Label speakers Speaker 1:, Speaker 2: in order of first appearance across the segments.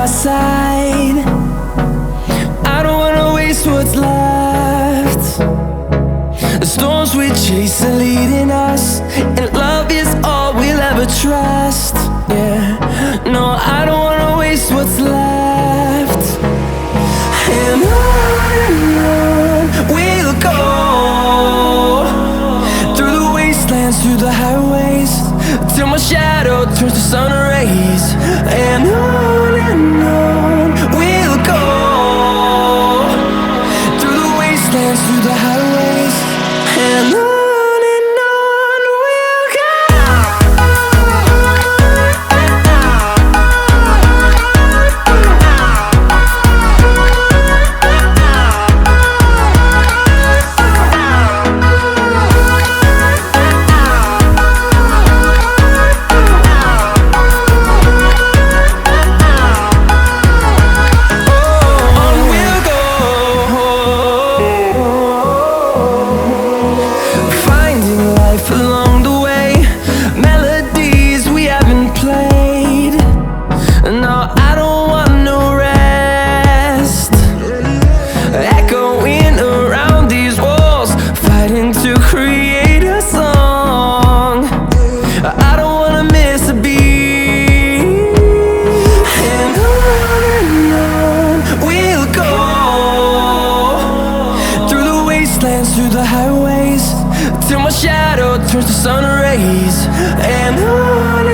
Speaker 1: side. I don't wanna waste what's left. The storms we chase are leading us, and love is all we'll ever trust. Yeah, no, I don't wanna waste what's left. And on we'll go, through the wastelands, through the highways, till my shadow turns to sun rays. And on we'll go, through the wastelands, through the highways, and on we'll go. Through the highways, till my shadow turns to sun rays. And on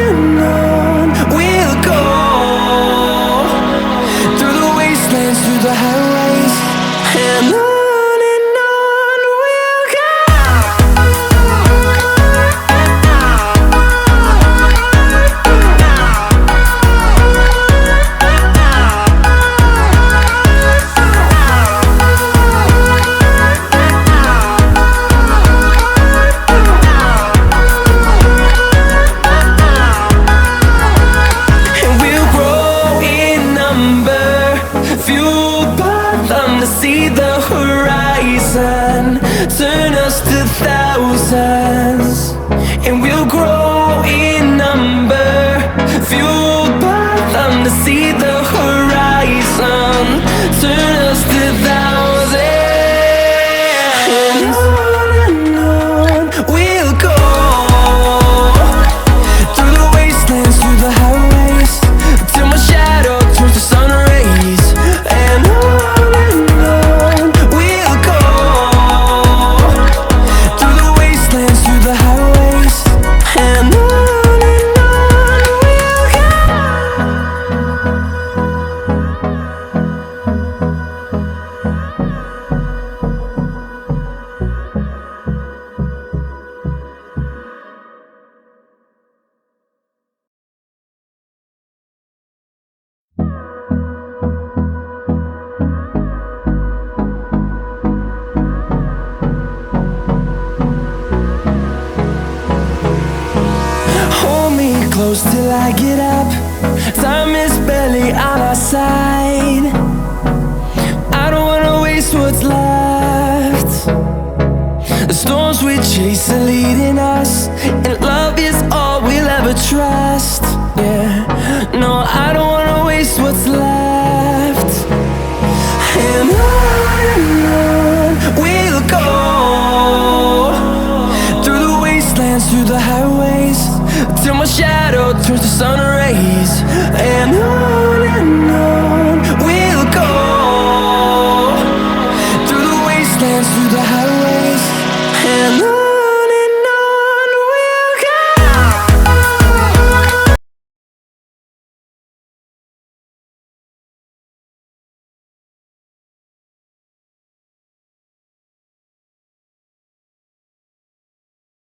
Speaker 1: we'll go, through the wastelands, through the highways, and on we'll go. See the horizon turn us to thousands, and we'll grow in number, fueled by them. To see the horizon turn us to thousands, and on we'll go, through the wastelands, through the highways, till my shadow turns to sun rays. And close till I get up. Time is barely on our side. I don't wanna waste what's left. The storms we chase are leading us, and love is all we'll ever trust. Yeah, no, I don't wanna waste what's left.